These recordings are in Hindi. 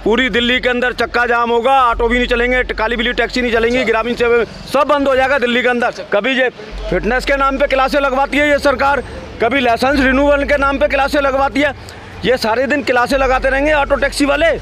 पूरी दिल्ली के अंदर चक्का जाम होगा, ऑटो भी नहीं चलेंगे, काली बिल्ली टैक्सी नहीं चलेंगी, ग्रामीण सेवा सब बंद हो जाएगा दिल्ली के अंदर। कभी ये फिटनेस के नाम पे क्लासें लगवाती है ये सरकार, कभी लाइसेंस रिन्यूअल के नाम पे क्लासें लगवाती है, ये सारे दिन क्लासें लगाते रहेंगे ऑटो टैक्सी वाले।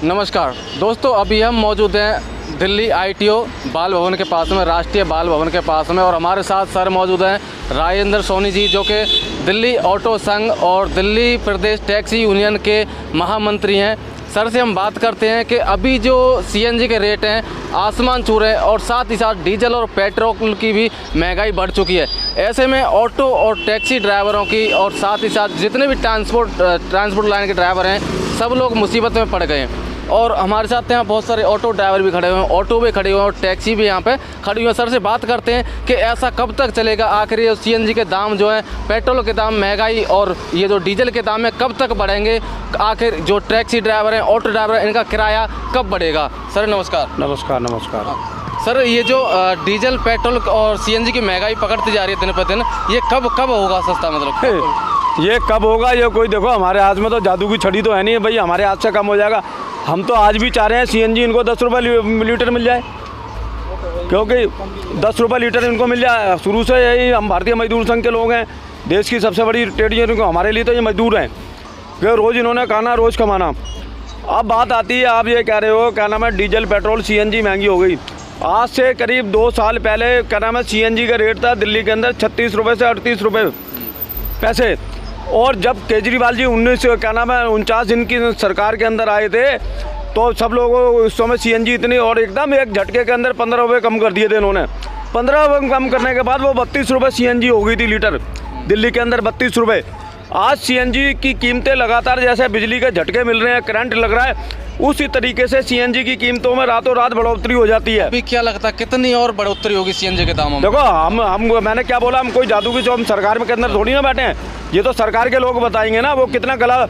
नमस्कार दोस्तों, अभी हम मौजूद हैं दिल्ली ITO बाल भवन के पास में, राष्ट्रीय बाल भवन के पास में, और हमारे साथ सर मौजूद हैं राजेंद्र सोनी जी, जो कि दिल्ली ऑटो संघ और दिल्ली प्रदेश टैक्सी यूनियन के महामंत्री हैं। सर से हम बात करते हैं कि अभी जो CNG के रेट हैं आसमान छू रहे हैं, और साथ ही साथ डीजल और पेट्रोल की भी महंगाई बढ़ चुकी है। ऐसे में ऑटो और टैक्सी ड्राइवरों की, और साथ ही साथ जितने भी ट्रांसपोर्ट लाइन के ड्राइवर हैं, सब लोग मुसीबत में पड़ गए हैं। और हमारे साथ यहाँ बहुत सारे ऑटो ड्राइवर भी खड़े हुए हैं, ऑटो भी खड़े हुए हैं और टैक्सी भी यहाँ पे खड़ी हुई है। सर से बात करते हैं कि ऐसा कब तक चलेगा, आखिर ये CNG के दाम जो हैं, पेट्रोल के दाम, महंगाई और ये जो डीजल के दाम है कब तक बढ़ेंगे, आखिर जो टैक्सी ड्राइवर हैं, ऑटो ड्राइवर हैं, इनका किराया कब बढ़ेगा। सर नमस्कार। नमस्कार। नमस्कार सर, ये जो डीजल पेट्रोल और CNG की महंगाई पकड़ती जा रही है दिन पर दिन, ये कब होगा सस्ता, मतलब ये कब होगा, ये कोई देखो हमारे हाथ में तो जादू की छड़ी तो है नहीं भाई, हमारे हाथ से कम हो जाएगा। हम तो आज भी चाह रहे हैं CNG इनको 10 रुपये लीटर मिल जाए, क्योंकि 10 रुपये लीटर इनको मिल जाए। शुरू से यही हम भारतीय मजदूर संघ के लोग हैं, देश की सबसे बड़ी ट्रेड यूनियन को, हमारे लिए तो ये मजदूर हैं कि रोज़ इन्होंने खाना रोज़ कमाना। अब बात आती है, आप ये कह रहे हो क्या नाम है, डीजल पेट्रोल CNG महंगी हो गई। आज से करीब 2 साल पहले क्या नाम है, CNG का रेट था दिल्ली के अंदर 36 रुपये से 38 रुपये पैसे। और जब केजरीवाल जी 49 दिन की सरकार के अंदर आए थे, तो सब लोगों को उस समय CNG इतनी, और एकदम एक झटके के अंदर 15 रुपये कम कर दिए थे इन्होंने। 15 रुपये कम करने के बाद वो 32 रुपये CNG हो गई थी लीटर दिल्ली के अंदर, 32 रुपये। आज CNG की कीमतें लगातार, जैसे बिजली के झटके मिल रहे हैं, करंट लग रहा है, उसी तरीके से CNG की कीमतों में रातों रात बढ़ोतरी हो जाती है। अभी क्या लगता है कितनी और बढ़ोतरी होगी CNG के दामों में? देखो मैंने क्या बोला, हम कोई जादू की, जो हम सरकार के अंदर थोड़ी ना बैठे हैं, ये तो सरकार के लोग बताएंगे ना, वो कितना गला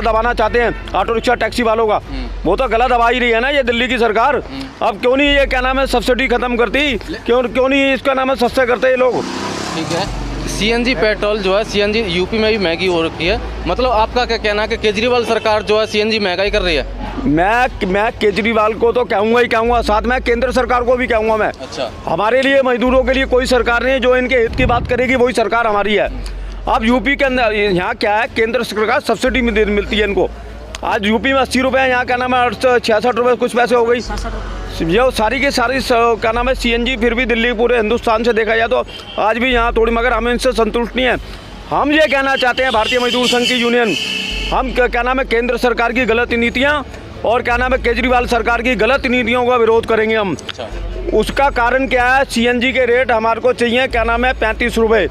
दबाना चाहते हैं ऑटो रिक्शा टैक्सी वालों का, वो तो गला दबा ही रही है ना ये दिल्ली की सरकार। अब क्यों नहीं ये क्या नाम है सब्सिडी खत्म करती, क्यों नहीं इसका नाम है सस्ते करते ये लोग। ठीक है, CNG पेट्रोल जो है, CNG यूपी में भी महंगी हो रखी है, मतलब आपका क्या कहना है कि केजरीवाल सरकार जो है CNG महंगाई कर रही है? मैं केजरीवाल को तो कहूँगा ही कहूँगा, साथ में केंद्र सरकार को भी कहूँगा मैं। अच्छा, हमारे हमारे लिए मजदूरों के लिए कोई सरकार नहीं है, जो इनके हित की बात करेगी वही सरकार हमारी है। अब यूपी के अंदर यहाँ क्या है, केंद्र सरकार सब्सिडी मिलती है इनको। आज यूपी में 80 रुपये, यहाँ का नाम है 66 रुपये कुछ पैसे हो गई। ये सारी की सारी क्या नाम है CNG, फिर भी दिल्ली पूरे हिंदुस्तान से देखा जाए तो आज भी यहाँ थोड़ी, मगर हम इनसे संतुष्ट नहीं है। हम ये कहना चाहते हैं, भारतीय मजदूर संघ की यूनियन, हम क्या नाम है केंद्र सरकार की गलत नीतियाँ और क्या नाम है केजरीवाल सरकार की गलत नीतियों का विरोध करेंगे हम। उसका कारण क्या है, CNG के रेट हमारे को चाहिए क्या नाम है 35 रुपये,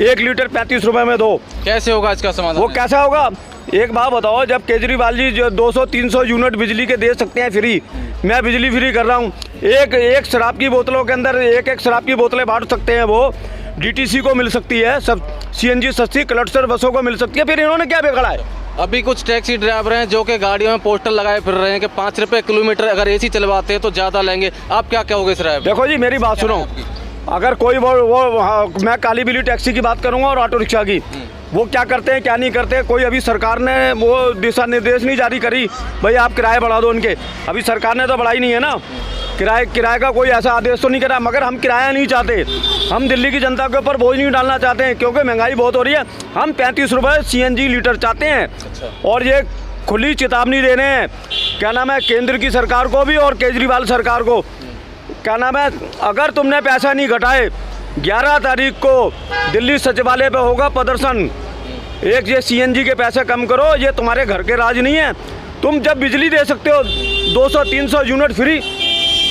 1 लीटर 35 रुपये में दो। कैसे होगा इसका समाधान? वो कैसा होगा, एक बात बताओ, जब केजरीवाल जी जो 200-300 यूनिट बिजली के दे सकते हैं फ्री, मैं बिजली फ्री कर रहा हूँ, एक शराब की बोतलों के अंदर एक शराब की बोतलें बांट सकते हैं, वो DTC को मिल सकती है, सब CNG सस्ती क्लस्टर बसों को मिल सकती है, फिर इन्होंने क्या बिगड़ा है। अभी कुछ टैक्सी ड्राइवर हैं जो कि गाड़ियों में पोस्टर लगाए फिर रहे हैं कि 5 रुपये किलोमीटर अगर AC चलवाते हैं तो ज़्यादा लेंगे, आप क्या कहोगे इस राय? देखो जी, मेरी बात सुनो, अगर कोई मैं काली बिल्ली टैक्सी की बात करूँगा और ऑटो रिक्शा की, वो क्या करते हैं क्या नहीं करते, कोई अभी सरकार ने वो दिशा निर्देश नहीं जारी करी भाई आप किराए बढ़ा दो उनके, अभी सरकार ने तो बढ़ाई नहीं है ना, किराए का कोई ऐसा आदेश तो नहीं करा, मगर हम किराया नहीं चाहते, हम दिल्ली की जनता के ऊपर बोझ नहीं डालना चाहते हैं, क्योंकि महंगाई बहुत हो रही है। हम 35 रुपये CNG लीटर चाहते हैं। अच्छा। और ये खुली चेतावनी दे रहे हैं क्या नाम है केंद्र की सरकार को भी और केजरीवाल सरकार को, क्या नाम है, अगर तुमने पैसा नहीं घटाए, 11 तारीख को दिल्ली सचिवालय पे होगा प्रदर्शन, एक ये CNG के पैसे कम करो, ये तुम्हारे घर के राज नहीं है। तुम जब बिजली दे सकते हो 200-300 यूनिट फ्री,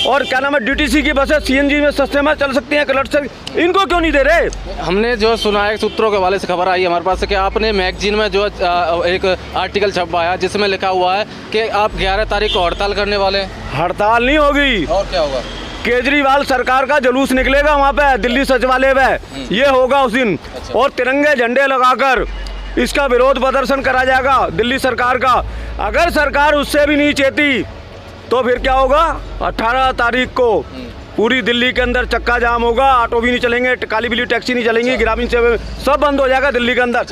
और क्या नाम है DTC की बसें CNG में सस्ते में चल सकती हैं क्लस्टर, इनको क्यों नहीं दे रहे? हमने जो सुना है, सूत्रों के हवाले से खबर आई हमारे पास कि आपने मैगजीन में जो एक आर्टिकल छपवाया जिसमें लिखा हुआ है कि आप 11 तारीख को हड़ताल करने वाले हैं। हड़ताल नहीं होगी, और क्या होगा? केजरीवाल सरकार का जुलूस निकलेगा वहाँ पे दिल्ली सचिवालय में, ये होगा उस दिन। अच्छा। और तिरंगे झंडे लगाकर इसका विरोध प्रदर्शन करा जाएगा दिल्ली सरकार का। अगर सरकार उससे भी नहीं चेती तो फिर क्या होगा, 18 तारीख को पूरी दिल्ली के अंदर चक्का जाम होगा, ऑटो भी नहीं चलेंगे, काली बिल्ली टैक्सी नहीं चलेंगी, ग्रामीण सेवा सब बंद हो जाएगा दिल्ली के अंदर।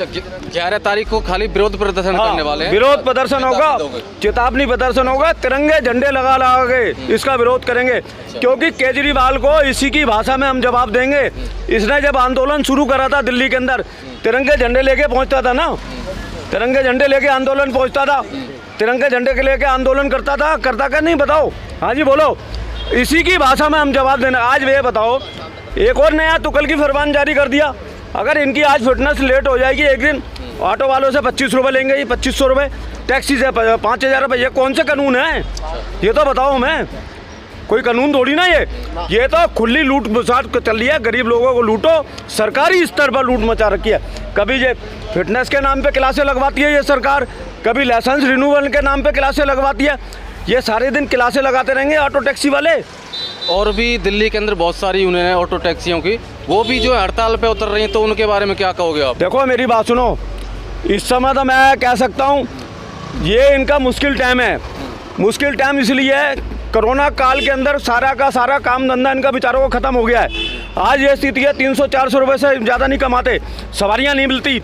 11 तारीख को खाली विरोध प्रदर्शन करने वाले हैं। विरोध प्रदर्शन होगा, चेतावनी प्रदर्शन होगा, तिरंगे झंडे लगा लगा के इसका विरोध करेंगे, क्योंकि केजरीवाल को इसी की भाषा में हम जवाब देंगे। इसने जब आंदोलन शुरू करा था दिल्ली के अंदर, तिरंगे झंडे लेके पहुंचता था ना, तिरंगे झंडे लेके आंदोलन पहुंचता था, तिरंगे झंडे के लेके आंदोलन करता था, करता क्या नहीं बताओ? हाँ जी बोलो। इसी की भाषा में हम जवाब देना। आज ये बताओ, एक और नया तुकल की फरमान जारी कर दिया, अगर इनकी आज फिटनेस लेट हो जाएगी एक दिन, ऑटो वालों से 25 रुपये लेंगे, ये 2500 रुपये, टैक्सी से 5000 रुपये। ये कौन से कानून है? ये तो बताओ हमें, कोई कानून थोड़ी ना ये तो खुली लूट मचाट चल रही है। गरीब लोगों को लूटो, सरकारी स्तर पर लूट मचा रखी है। कभी ये फिटनेस के नाम पे क्लासें लगवाती है ये सरकार, कभी लाइसेंस रिन्यूअल के नाम पे क्लासें लगवाती है। ये सारे दिन क्लासें लगाते रहेंगे ऑटो टैक्सी वाले। और भी दिल्ली के अंदर बहुत सारी यूनियन है ऑटो टैक्सियों की, वो भी जो है हड़ताल पे उतर रही हैं, तो उनके बारे में क्या कहोगे आप? देखो मेरी बात सुनो, इस समय तो मैं कह सकता हूँ ये इनका मुश्किल टाइम है। मुश्किल टाइम इसलिए है, कोरोना काल के अंदर सारा का सारा काम धंधा इनका बेचारों को ख़त्म हो गया है। आज ये स्थिति है, 300-400 रुपये से ज़्यादा नहीं कमाते, सवारियाँ नहीं मिलती,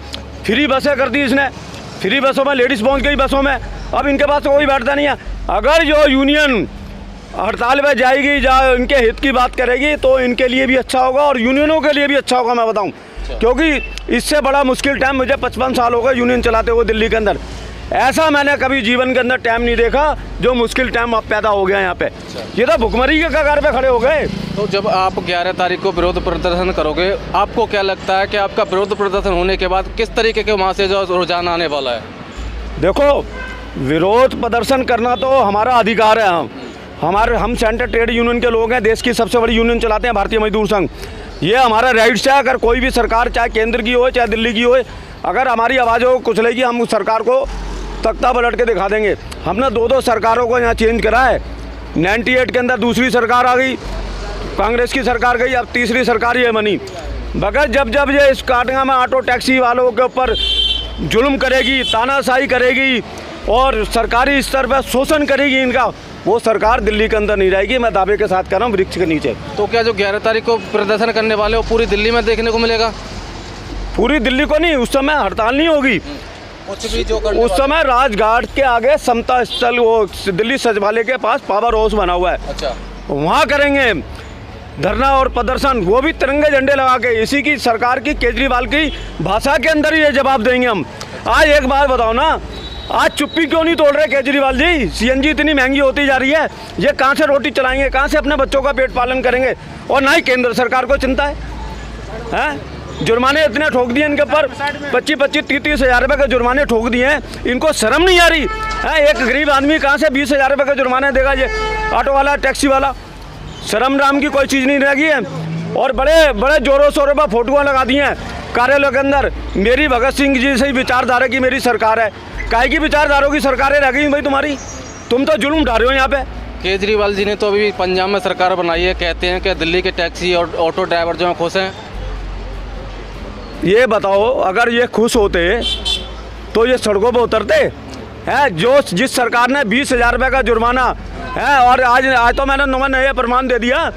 फ्री बसें कर दी इसने, फ्री बसों में लेडीज़ पहुंच गई बसों में, अब इनके पास कोई बैठता नहीं है। अगर जो यूनियन हड़ताल में जाएगी, इनके हित की बात करेगी, तो इनके लिए भी अच्छा होगा और यूनियनों के लिए भी अच्छा होगा, मैं बताऊं। क्योंकि इससे बड़ा मुश्किल टाइम मुझे 55 साल हो गए यूनियन चलाते हुए दिल्ली के अंदर। ऐसा मैंने कभी जीवन के अंदर टाइम नहीं देखा जो मुश्किल टाइम अब पैदा हो गया यहाँ पे। ये तो भुखमरी के कगार पे खड़े हो गए। तो जब आप 11 तारीख को विरोध प्रदर्शन करोगे, आपको क्या लगता है कि आपका विरोध प्रदर्शन होने के बाद किस तरीके के वहाँ से जो रुझान आने वाला है? देखो, विरोध प्रदर्शन करना तो हमारा अधिकार है। हम सेंट्रल ट्रेड यूनियन के लोग हैं, देश की सबसे बड़ी यूनियन चलाते हैं भारतीय मजदूर संघ। ये हमारा राइट्स है। अगर कोई भी सरकार, चाहे केंद्र की हो चाहे दिल्ली की हो, अगर हमारी आवाज़ों को कुचलेगी, हम उस सरकार को तख्ता पलट के दिखा देंगे। हमने 2 सरकारों को यहाँ चेंज करा है। 98 के अंदर दूसरी सरकार आ गई, कांग्रेस की सरकार गई, अब तीसरी सरकार ये बनी। बगैर जब ये इस काटगा में ऑटो टैक्सी वालों के ऊपर जुल्म करेगी, तानाशाही करेगी और सरकारी स्तर पर शोषण करेगी इनका, वो सरकार दिल्ली के अंदर नहीं रहेगी। मैं दावे के साथ कह रहा हूँ, वृक्ष के नीचे। तो क्या जो 11 तारीख को प्रदर्शन करने वाले हो पूरी दिल्ली में देखने को मिलेगा? पूरी दिल्ली को नहीं, उस समय हड़ताल नहीं होगी। उस समय राजघाट के आगे समता स्थल, वो दिल्ली सचिवालय के पास पावर हाउस बना हुआ है, अच्छा, वहाँ करेंगे धरना और प्रदर्शन, वो भी तिरंगे झंडे लगा के। इसी की सरकार की, केजरीवाल की भाषा के अंदर ही ये जवाब देंगे हम। आज एक बात बताओ ना, आज चुप्पी क्यों नहीं तोड़ रहे केजरीवाल जी? सीएनजी इतनी महंगी होती जा रही है, ये कहाँ से रोटी चलाएंगे, कहाँ से अपने बच्चों का पेट पालन करेंगे? और ना ही केंद्र सरकार को चिंता है। जुर्माने इतने ठोक दिए इनके ऊपर, 25-25, 30-30 हज़ार रुपये के जुर्माने ठोक दिए हैं। इनको शर्म नहीं आ रही है? एक गरीब आदमी कहाँ से 20,000 रुपये का जुर्माने देगा? ये ऑटो वाला, टैक्सी वाला, शर्म राम की कोई चीज़ नहीं रह गई है। और बड़े बड़े जोरों शोरों पर फोटोआँ लगा दी हैं कार्यालय के अंदर, मेरी भगत सिंह जी से ही विचारधारा की मेरी सरकार है। काहे की विचारधारों की सरकारें रह गई भाई तुम्हारी? तुम तो जुल्म उठा रहे हो यहाँ पे। केजरीवाल जी ने तो अभी पंजाब में सरकार बनाई है, कहते हैं कि दिल्ली के टैक्सी और ऑटो ड्राइवर जो हैं खुश हैं। ये बताओ, अगर ये खुश होते तो ये सड़कों पर उतरते हैं? जिस सरकार ने 20,000 रुपये का जुर्माना है, और आज तो मैंने नया प्रमाण दे दिया,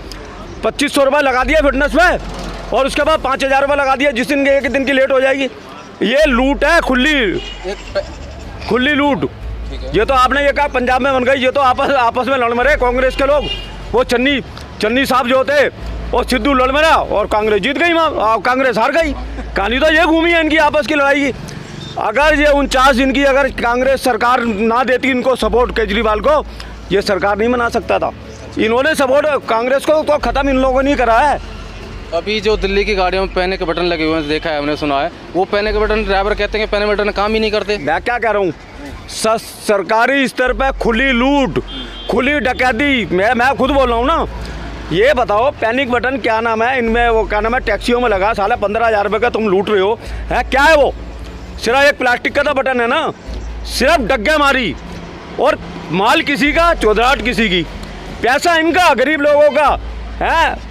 2500 रुपये लगा दिया फिटनेस पे, और उसके बाद 5,000 रुपये लगा दिया जिस दिन एक दिन की लेट हो जाएगी। ये लूट है, खुली लूट। ये तो आपने ये कहा पंजाब में बन गई, ये तो आपस में लड़ मरे कांग्रेस के लोग। वो चन्नी साहब जो थे, और सिद्धू लड़ मरा और कांग्रेस जीत गई, वहाँ कांग्रेस हार गई। कहानी तो ये घूमी है इनकी आपस की लड़ाई की। अगर ये 49 दिन की अगर कांग्रेस सरकार ना देती इनको सपोर्ट, केजरीवाल को, ये सरकार नहीं बना सकता था। इन्होंने सपोर्ट कांग्रेस को तो ख़त्म इन लोगों ने नहीं करा है। अभी जो दिल्ली की गाड़ियों में पैनिक बटन लगे हुए हैं, देखा है, हमने सुना है, वो पैनिक बटन ड्राइवर कहते हैं कि पैनिक बटन काम ही नहीं करते। मैं क्या कह रहा हूँ, सरकारी स्तर पर खुली लूट, खुली डकैती, मैं खुद बोल रहा हूँ ना। ये बताओ, पैनिक बटन क्या नाम है इनमें? वो क्या नाम है, टैक्सियों में लगा, साला 15,000 रुपये का तुम लूट रहे हो, है क्या है वो? सिर्फ एक प्लास्टिक का तो बटन है ना, सिर्फ डग्गे मारी, और माल किसी का, चौधराहट किसी की, पैसा इनका, गरीब लोगों का है।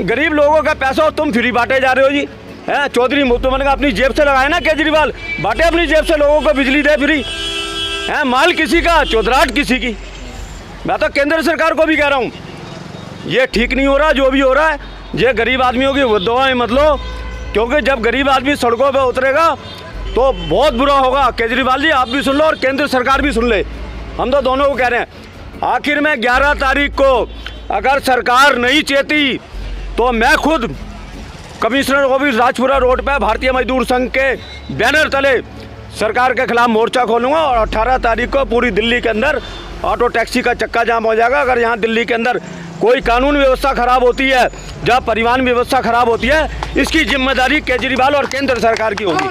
गरीब लोगों का पैसा और तुम फ्री बांटे जा रहे हो जी, है? चौधरी मुफ्त का अपनी जेब से लगाए ना केजरीवाल, बांटे अपनी जेब से लोगों को, बिजली दे फ्री, है? माल किसी का, चौधराहट किसी की। मैं तो केंद्र सरकार को भी कह रहा हूँ, ये ठीक नहीं हो रहा जो भी हो रहा है। ये गरीब आदमियों की दुआएं मत लो, क्योंकि जब गरीब आदमी सड़कों पे उतरेगा तो बहुत बुरा होगा। केजरीवाल जी आप भी सुन लो और केंद्र सरकार भी सुन ले, हम तो दोनों को कह रहे हैं। आखिर में 11 तारीख को अगर सरकार नहीं चेती तो मैं खुद कमिश्नर ऑफिस राजपुरा रोड पे भारतीय मजदूर संघ के बैनर तले सरकार के खिलाफ मोर्चा खोलूंगा और 18 तारीख को पूरी दिल्ली के अंदर ऑटो टैक्सी का चक्का जाम हो जाएगा। अगर यहाँ दिल्ली के अंदर कोई कानून व्यवस्था खराब होती है, जहाँ परिवहन व्यवस्था खराब होती है, इसकी जिम्मेदारी केजरीवाल और केंद्र सरकार की होगी।